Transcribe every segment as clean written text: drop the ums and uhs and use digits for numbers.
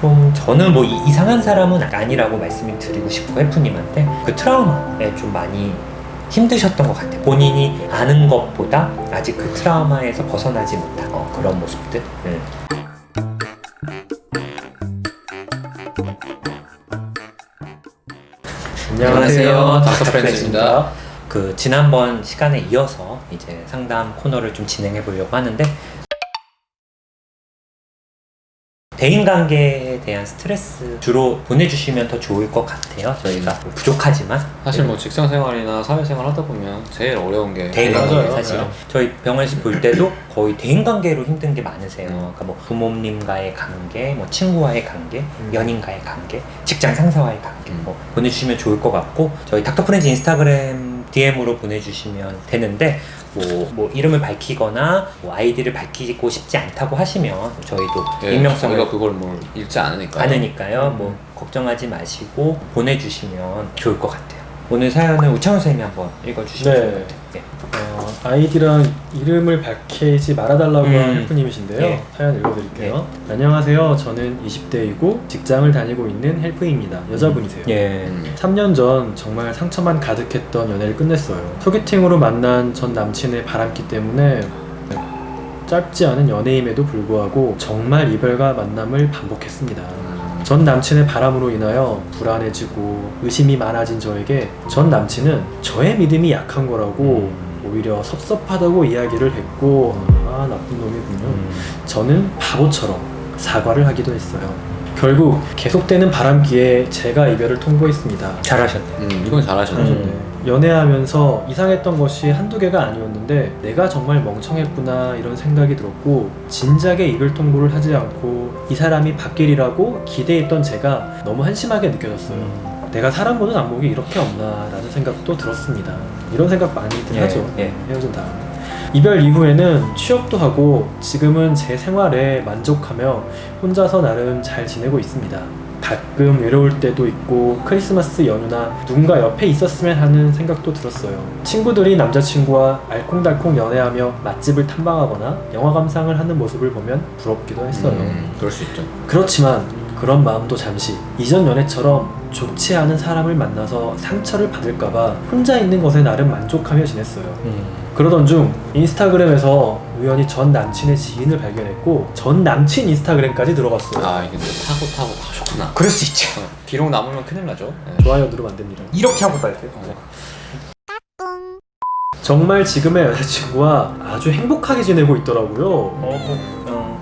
좀 저는 뭐 이상한 사람은 아니라고 말씀을 드리고 싶고 헬프님한테 그 트라우마에 좀 많이 힘드셨던 것 같아요. 본인이 아는 것보다 아직 그 트라우마에서 벗어나지 못한 그런 모습들. 안녕하세요, 닥터프렌즈입니다. 그 지난번 시간에 이어서 이제 상담 코너를 좀 진행해 보려고 하는데, 대인관계에 대한 스트레스 주로 보내주시면 더 좋을 것 같아요. 저희가 부족하지만 사실 뭐 직장생활이나 사회생활 하다 보면 제일 어려운 게 대인관계. 사실은 저희 병원에서 볼 때도 거의 대인관계로 힘든 게 많으세요. 그러니까 뭐 부모님과의 관계, 뭐 친구와의 관계, 연인과의 관계, 직장 상사와의 관계 뭐 보내주시면 좋을 것 같고, 저희 닥터프렌즈 인스타그램 DM으로 보내주시면 되는데, 뭐 이름을 밝히거나 뭐 아이디를 밝히고 싶지 않다고 하시면 저희도 익명성을 저희가 그걸 뭘 읽지 않으니까요. 뭐 걱정하지 마시고 보내주시면 좋을 것 같아요. 오늘 사연은 우창훈 선생님이 한번 읽어주시면 좋을 것 같아요. 네. 아이디랑 이름을 밝히지 말아달라고 한 헬프님이신데요. 네. 사연 읽어드릴게요. 안녕하세요. 저는 20대이고 직장을 다니고 있는 헬프입니다. 여자분이세요. 3년 전 정말 상처만 가득했던 연애를 끝냈어요. 소개팅으로 만난 전 남친의 바람기 때문에 짧지 않은 연애임에도 불구하고 정말 이별과 만남을 반복했습니다. 전 남친의 바람으로 인하여 불안해지고 의심이 많아진 저에게 전 남친은 저의 믿음이 약한 거라고 오히려 섭섭하다고 이야기를 했고, 나쁜 놈이군요. 저는 바보처럼 사과를 하기도 했어요. 결국 계속되는 바람기에 제가 이별을 통보했습니다. 잘하셨네요. 이건 잘하셨네. 연애하면서 이상했던 것이 한두 개가 아니었는데 내가 정말 멍청했구나 이런 생각이 들었고, 진작에 이별 통보를 하지 않고 이 사람이 바뀌리라고 기대했던 제가 너무 한심하게 느껴졌어요. 내가 사람 보는 안목이 이렇게 없나 라는 생각도 들었습니다. 이런 생각 많이들 하죠. 헤어진 다음에. 이별 이후에는 취업도 하고 지금은 제 생활에 만족하며 혼자서 나름 잘 지내고 있습니다. 가끔 외로울 때도 있고 크리스마스 연휴나 누군가 옆에 있었으면 하는 생각도 들었어요. 친구들이 남자친구와 알콩달콩 연애하며 맛집을 탐방하거나 영화 감상을 하는 모습을 보면 부럽기도 했어요. 그럴 수 있죠. 그렇지만 그런 마음도 잠시, 이전 연애처럼 좋지 않은 사람을 만나서 상처를 받을까봐 혼자 있는 것에 나름 만족하며 지냈어요. 그러던 중 인스타그램에서 우연히 전 남친의 지인을 발견했고 전 남친 인스타그램까지 들어갔어요. 이게 타고 가셨구나. 그럴 수 있죠. 기록 남으면 큰일 나죠. 좋아요 누르면 안 됩니다. 이렇게 하고 봐야 돼요. 정말 지금의 여자친구와 아주 행복하게 지내고 있더라고요.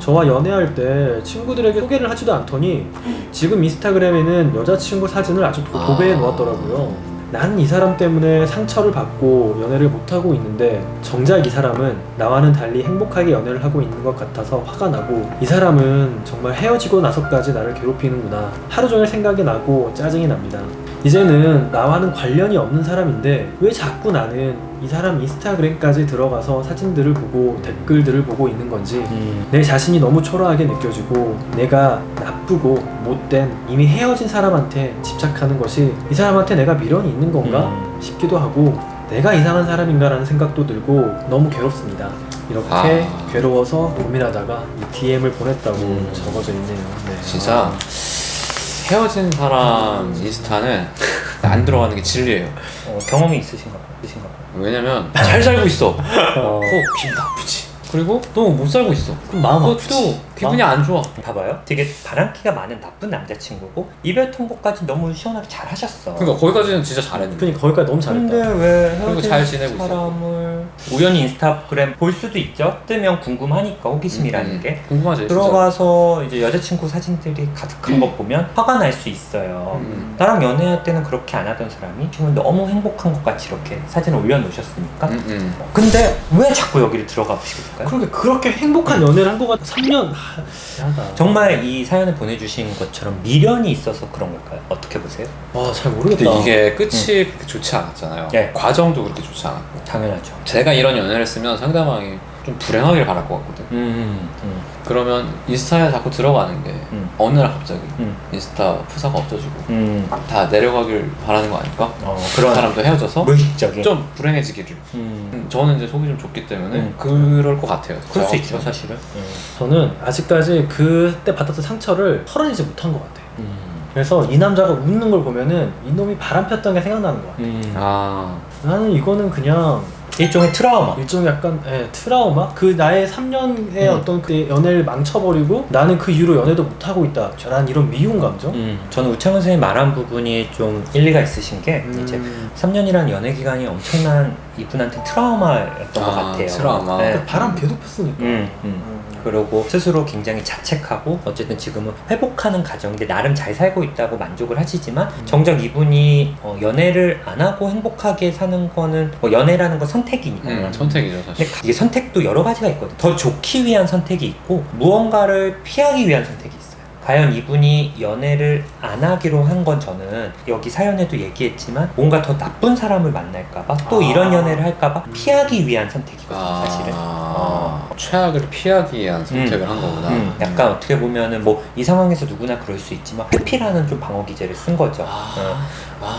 저와 연애할 때 친구들에게 소개를 하지도 않더니 지금 인스타그램에는 여자친구 사진을 아주 도배해 놓았더라고요. 난 이 사람 때문에 상처를 받고 연애를 못하고 있는데 정작 이 사람은 나와는 달리 행복하게 연애를 하고 있는 것 같아서 화가 나고, 이 사람은 정말 헤어지고 나서까지 나를 괴롭히는구나 하루 종일 생각이 나고 짜증이 납니다. 이제는 나와는 관련이 없는 사람인데 왜 자꾸 나는 이 사람 인스타그램까지 들어가서 사진들을 보고 댓글들을 보고 있는 건지 내 자신이 너무 초라하게 느껴지고, 내가 나쁘고 못된 이미 헤어진 사람한테 집착하는 것이 이 사람한테 내가 미련이 있는 건가 싶기도 하고, 내가 이상한 사람인가 라는 생각도 들고 너무 괴롭습니다. 이렇게 괴로워서 고민하다가 이 DM을 보냈다고 적어져 있네요. 진짜 헤어진 사람 인스타는 안 들어가는 게 진리예요. 경험이 있으신가 봐요. 왜냐면 잘 살고 있어. 기분 나쁘지. 그리고 너무 못 살고 있어. 그럼 마음 그것도 아프지. 기분이 안 좋아. 봐봐요. 되게 바람기가 많은 나쁜 남자친구고 이별 통보까지 너무 시원하게 잘 하셨어. 그러니까 거기까지는 진짜 잘했는데. 그러니까 거기까지 너무 잘했다. 근데 왜 그리고 잘 지내고 헤어진 사람을 우연히 인스타그램 볼 수도 있죠. 뜨면 궁금하니까, 호기심이라는 게. 궁금하지. 들어가서 이제 여자친구 사진들이 가득한 거 보면 화가 날 수 있어요. 나랑 연애할 때는 그렇게 안 하던 사람이 지금 너무 행복한 것 같이 이렇게 사진을 올려놓으셨으니까. 근데 왜 자꾸 여기를 들어가 보시게 될까요? 그러게, 그렇게 행복한 연애를 한 거가 3년. 야다. 정말 이 사연을 보내주신 것처럼 미련이 있어서 그런 걸까요? 어떻게 보세요? 잘 모르겠다. 근데 이게 끝이 그렇게 좋지 않았잖아요. 네. 과정도 그렇게 좋지 않았고. 당연하죠. 제가 이런 연애를 했으면 상대방이 좀 불행하길 바랄 것 같거든. 그러면 인스타에 자꾸 들어가는 게 어느 날 갑자기 인스타 프사가 없어지고 다 내려가길 바라는 거 아닐까? 그런 사람도 헤어져서 무의식적인 좀 불행해지기를. 저는 이제 속이 좀 좁기 때문에 그럴 것 같아요. 그럴 수 저 있죠 같으면. 사실은. 저는 아직까지 그때 받았던 상처를 털어내지 못한 것 같아요. 그래서 이 남자가 웃는 걸 보면은 이놈이 바람 폈던 게 생각나는 것 같아요. 나는 이거는 그냥 일종의 트라우마. 일종의 약간 트라우마? 그 나의 3년의 어떤 그 연애를 망쳐버리고 나는 그 이후로 연애도 못하고 있다 라는 이런 미운 감정? 저는 우창훈 선생님이 말한 부분이 좀 일리가 있으신 게 이제 3년이라는 연애 기간이 엄청난 이분한테 트라우마였던 것 같아요. 트라우마. 네. 바람 계속 폈으니까. 그러고 스스로 굉장히 자책하고 어쨌든 지금은 회복하는 과정인데 나름 잘 살고 있다고 만족을 하시지만 정작 이분이 연애를 안 하고 행복하게 사는 거는 뭐 연애라는 건 선택이니까 선택이죠 근데 사실. 이게 선택도 여러 가지가 있거든. 더 좋기 위한 선택이 있고 무언가를 피하기 위한 선택이 있어요. 과연 이분이 연애를 안 하기로 한 건 저는 여기 사연에도 얘기했지만 뭔가 더 나쁜 사람을 만날까봐 또 이런 연애를 할까봐 피하기 위한 선택이거든요 사실은. 최악을 피하기 위한 선택을 한 거구나. 약간 어떻게 보면은 뭐 이 상황에서 누구나 그럴 수 있지만 회피라는 좀 방어 기제를 쓴 거죠.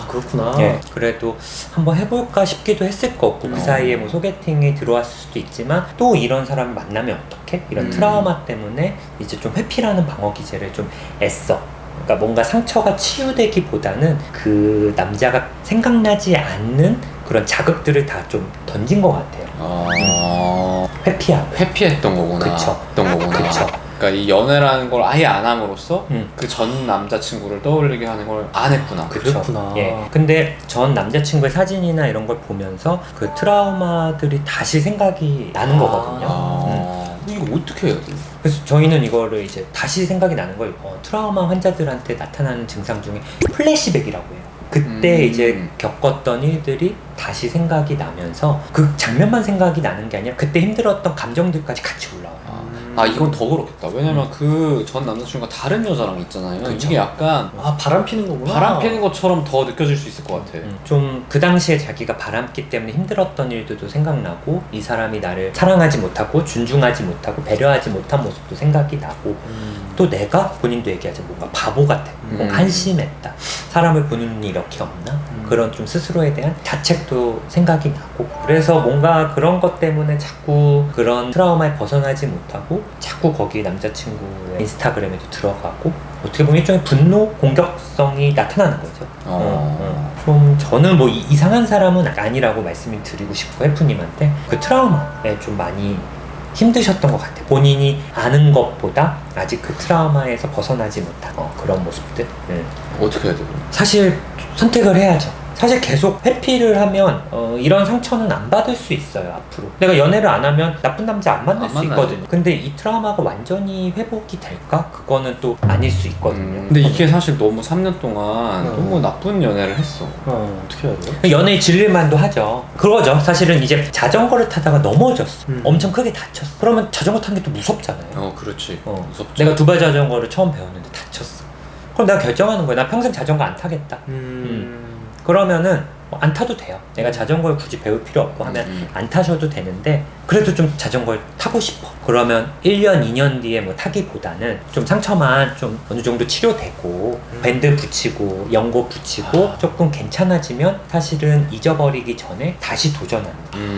그렇구나. 예, 그래도 한번 해볼까 싶기도 했을 거고 그 사이에 뭐 소개팅이 들어왔을 수도 있지만 또 이런 사람을 만나면 어떡해? 이런 트라우마 때문에 이제 좀 회피라는 방어 기제를 좀 애써. 그러니까 뭔가 상처가 치유되기보다는 그 남자가 생각나지 않는 그런 자극들을 다 좀 던진 것 같아요. 회피하고. 회피했던 거구나. 그쵸. 그쵸. 그러니까 이 연애라는 걸 아예 안 함으로써 그 전 남자친구를 떠올리게 하는 걸 안 했구나. 그렇구나. 예. 근데 전 남자친구의 사진이나 이런 걸 보면서 그 트라우마들이 다시 생각이 나는 거거든요. 이거 어떻게 해야 돼? 그래서 저희는 이거를 이제 다시 생각이 나는 걸 트라우마 환자들한테 나타나는 증상 중에 플래시백이라고 해요. 그때 이제 겪었던 일들이 다시 생각이 나면서 그 장면만 생각이 나는 게 아니라 그때 힘들었던 감정들까지 같이 올라와요. 이건 더 그렇겠다. 왜냐면 그 전 남자친구가 다른 여자랑 있잖아요. 그쵸. 이게 약간 바람 피는 거구나. 바람 피는 것처럼 더 느껴질 수 있을 것 같아. 좀 그 당시에 자기가 바람기 때문에 힘들었던 일들도 생각나고 이 사람이 나를 사랑하지 못하고 존중하지 못하고 배려하지 못한 모습도 생각이 나고 또 내가 본인도 얘기하자 뭔가 바보 같아. 뭔가 한심했다. 사람을 보는 눈이 이렇게 없나? 그런 좀 스스로에 대한 자책도 생각이 나고 그래서 뭔가 그런 것 때문에 자꾸 그런 트라우마에 벗어나지 못하고 자꾸 거기 남자친구의 인스타그램에도 들어가고 어떻게 보면 일종의 분노, 공격성이 나타나는 거죠. 좀 저는 뭐 이상한 사람은 아니라고 말씀을 드리고 싶고 해프님한테 그 트라우마에 좀 많이 힘드셨던 것 같아요. 본인이 아는 것보다 아직 그 트라우마에서 벗어나지 못한 그런 모습들. 어떻게 해야 돼? 사실 선택을 해야죠. 사실 계속 회피를 하면 이런 상처는 안 받을 수 있어요 앞으로. 내가 연애를 안 하면 나쁜 남자 안 만날 수 있거든요. 근데 이 트라우마가 완전히 회복이 될까? 그거는 또 아닐 수 있거든요. 근데 이게 사실 너무 3년 동안 너무 나쁜 연애를 했어. 어떻게 해야 돼? 연애에 질릴만도 하죠. 그거죠. 사실은 이제 자전거를 타다가 넘어졌어. 엄청 크게 다쳤어. 그러면 자전거 타는 게 또 무섭잖아요. 그렇지. 무섭죠. 내가 두발 자전거를 처음 배웠는데 다쳤어. 그럼 내가 결정하는 거야. 나 평생 자전거 안 타겠다. 그러면은 안 타도 돼요. 내가 자전거를 굳이 배울 필요 없고 하면 안 타셔도 되는데 그래도 좀 자전거를 타고 싶어. 그러면 1년, 2년 뒤에 뭐 타기보다는 좀 상처만 좀 어느 정도 치료되고 밴드 붙이고 연고 붙이고 조금 괜찮아지면 사실은 잊어버리기 전에 다시 도전하는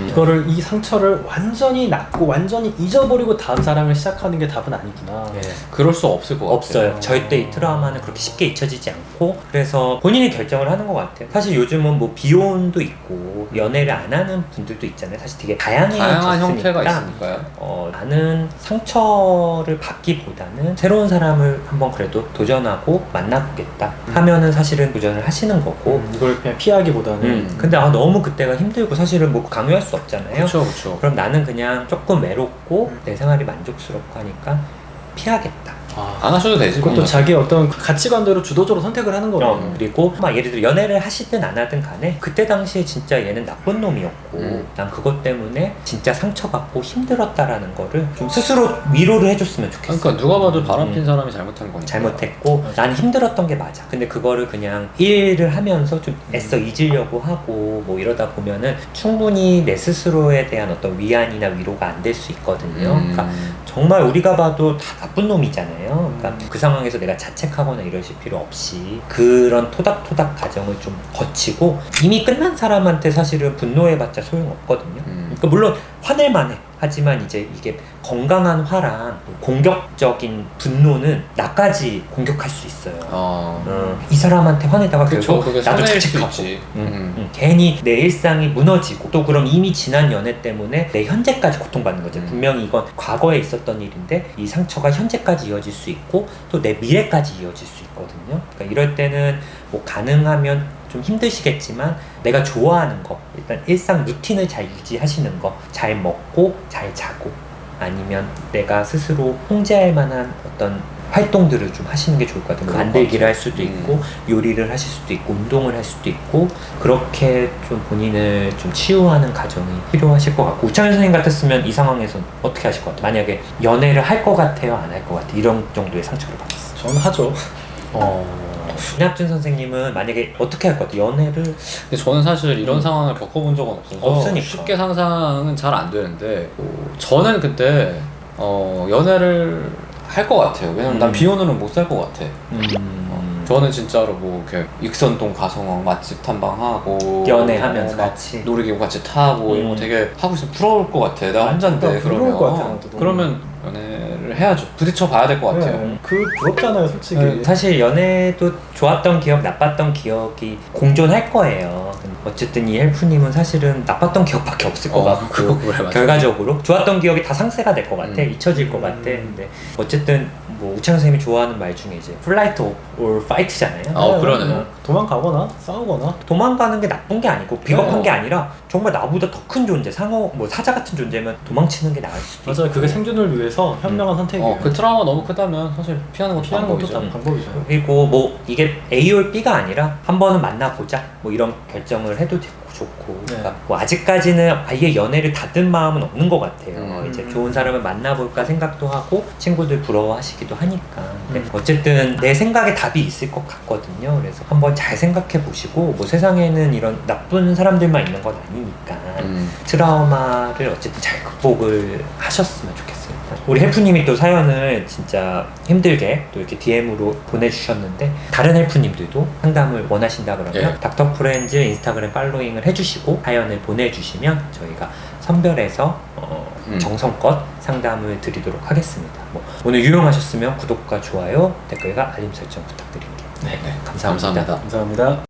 이거를 이 상처를 완전히 낫고 완전히 잊어버리고 다음 사랑을 시작하는 게 답은 아니구나. 그럴 수 없을 것 같아요. 없어요. 절대 이 트라우마는 그렇게 쉽게 잊혀지지 않고 그래서 본인이 결정을 하는 것 같아요. 사실 요즘은 뭐 비혼도 있고 연애를 안 하는 분들도 있잖아요. 사실 되게 다양한 형태가 있으니까요. 나는 상처를 받기보다는 새로운 사람을 한번 그래도 도전하고 만나보겠다 하면은 사실은 도전을 하시는 거고 이걸 그냥 피하기보다는 근데 너무 그때가 힘들고 사실은 뭐 강요할 수 없잖아요. 그렇죠. 그럼 나는 그냥 조금 외롭고 내 생활이 만족스럽고 하니까 피하겠다. 안 하셔도 되지. 그것도 자기 어떤 가치관대로 주도적으로 선택을 하는 거예요. 그리고 막 예를 들어 연애를 하시든 안 하든 간에 그때 당시에 진짜 얘는 나쁜 놈이었고 난 그것 때문에 진짜 상처받고 힘들었다라는 거를 좀 스스로 위로를 해줬으면 좋겠어. 그러니까 누가 봐도 바람핀 사람이 잘못한 거니까. 잘못했고 난 힘들었던 게 맞아. 근데 그거를 그냥 일을 하면서 좀 애써 잊으려고 하고 뭐 이러다 보면은 충분히 내 스스로에 대한 어떤 위안이나 위로가 안 될 수 있거든요. 그러니까 정말 우리가 봐도 다 나쁜 놈이잖아요. 그러니까 그 상황에서 내가 자책하거나 이러실 필요 없이 그런 토닥토닥 과정을 좀 거치고 이미 끝난 사람한테 사실은 분노해봤자 소용없거든요. 그러니까 물론 화낼만해. 하지만 이제 이게 건강한 화랑 공격적인 분노는 나까지 공격할 수 있어요. 이 사람한테 화내다가 그쵸, 결국 나도 자책하고 괜히 내 일상이 무너지고 또 그럼 이미 지난 연애 때문에 내 현재까지 고통받는 거죠. 분명히 이건 과거에 있었던 일인데 이 상처가 현재까지 이어질 수 있고 또 내 미래까지 이어질 수 있거든요. 그러니까 이럴 때는 뭐 가능하면 좀 힘드시겠지만 내가 좋아하는 거 일단 일상 루틴을 잘 유지하시는 거 잘 먹고 잘 자고 아니면 내가 스스로 통제할 만한 어떤 활동들을 좀 하시는 게 좋을 것 같아요. 만들기를 할 수도 있고 요리를 하실 수도 있고 운동을 할 수도 있고 그렇게 좀 본인을 좀 치유하는 과정이 필요하실 것 같고 우창현 선생님 같았으면 이 상황에서는 어떻게 하실 것 같아요? 만약에 연애를 할 것 같아요? 안 할 것 같아요? 이런 정도의 상처를 받았어요. 저는 하죠. 이낙준 선생님은 만약에 어떻게 할 것 같아요? 연애를 근데 저는 사실 이런 상황을 겪어본 적은 없어서 없으니까. 쉽게 상상은 잘 안 되는데 저는 그때 연애를 할 것 같아요. 왜냐면 난 비혼으로는 못 살 것 같아. 저는 진짜로 뭐 이렇게 익선동 가서 맛집 탐방하고 연애하면서 같이 놀이기구 같이 타고 이런 거 되게 하고 있으면 부러울 것 같아. 나 혼자인데 부러울 것 같아, 나도. 그러면 연애를 해야죠. 부딪혀 봐야 될 것 같아요. 네, 그 부럽잖아요, 솔직히. 사실 연애도 좋았던 기억, 나빴던 기억이 공존할 거예요. 어쨌든 이 헬프님은 사실은 나빴던 기억밖에 없을 것 같고 그거 그래, 맞아. 결과적으로 좋았던 기억이 다 상쇄가 될 것 같아. 잊혀질 것 같아. 근데 어쨌든 뭐 우창 선생님이 좋아하는 말 중에 이제 플라이트 or fight잖아요. 그러네. 도망가거나 싸우거나 도망가는 게 나쁜 게 아니고 비겁한 게 아니라 정말 나보다 더 큰 존재, 상어, 뭐 사자 같은 존재면 도망치는 게 나을 수도 있고. 맞아요. 그게 생존을 위해서 현명한 선택이에요. 그 트라우마 너무 크다면 사실 피하는 것도 피하는 것도 방법이죠. 방법이죠. 그리고 뭐 이게 A or B가 아니라 한 번은 만나보자 뭐 이런 결정을 해도 좋고 네. 그러니까 뭐 아직까지는 아예 연애를 닫은 마음은 없는 것 같아요. 이제 좋은 사람을 만나볼까 생각도 하고 친구들 부러워하시기도 하니까 근데 어쨌든 내 생각에 답이 있을 것 같거든요. 그래서 한번 잘 생각해 보시고 뭐 세상에는 이런 나쁜 사람들만 있는 건 아니니까 트라우마를 어쨌든 잘 극복을 하셨으면 좋겠어요. 우리 헬프님이 또 사연을 진짜 힘들게 또 이렇게 DM으로 보내주셨는데 다른 헬프님들도 상담을 원하신다 그러면 닥터 프렌즈 인스타그램 팔로잉을 해주시고 사연을 보내주시면 저희가 선별해서 정성껏 상담을 드리도록 하겠습니다. 뭐 오늘 유용하셨으면 구독과 좋아요, 댓글과 알림 설정 부탁드릴게요. 네. 감사합니다. 감사합니다.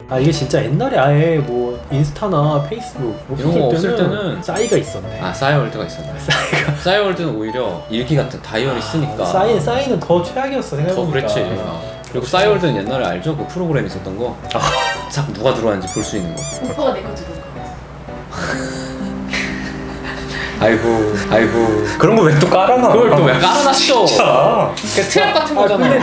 아 이게 진짜 옛날에 아예 뭐 인스타나 페이스북 뭐 이런 거 없을 때는 싸이가 있었네. 싸이월드가 있었네. 싸이월드는 오히려 일기 같은 다이어리 쓰니까 싸이는 더 최악이었어 생각해보니까. 더 그랬지. 그리고 싸이월드는 옛날에 알죠? 그 프로그램 있었던 거. 싹 누가 들어왔는지 볼 수 있는 거. 오빠가 내 거 들은 거. 아이고. 그런 거 왜 또 깔아놔? 그걸 또 왜 깔아놨어? 진짜. 그 트랩 같은 거잖아. 근데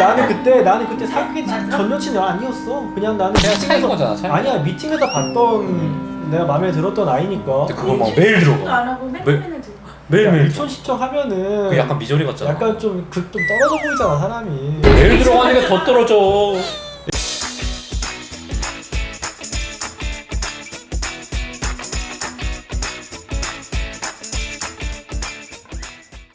나는 그때 사귄 전 여친이 아니었어. 그냥 나는 그냥 차인 거잖아. 차인 아니야 미팅에서 봤던 내가 마음에 들었던 아이니까. 근데 그걸 막 매일 들어가. 안 하고 맨날 들어. 매일매일 유치원 시청하면은 그 약간 미저리 같잖아. 약간 좀 떨어져 보이잖아 사람이. 매일 들어가는 게 더 떨어져.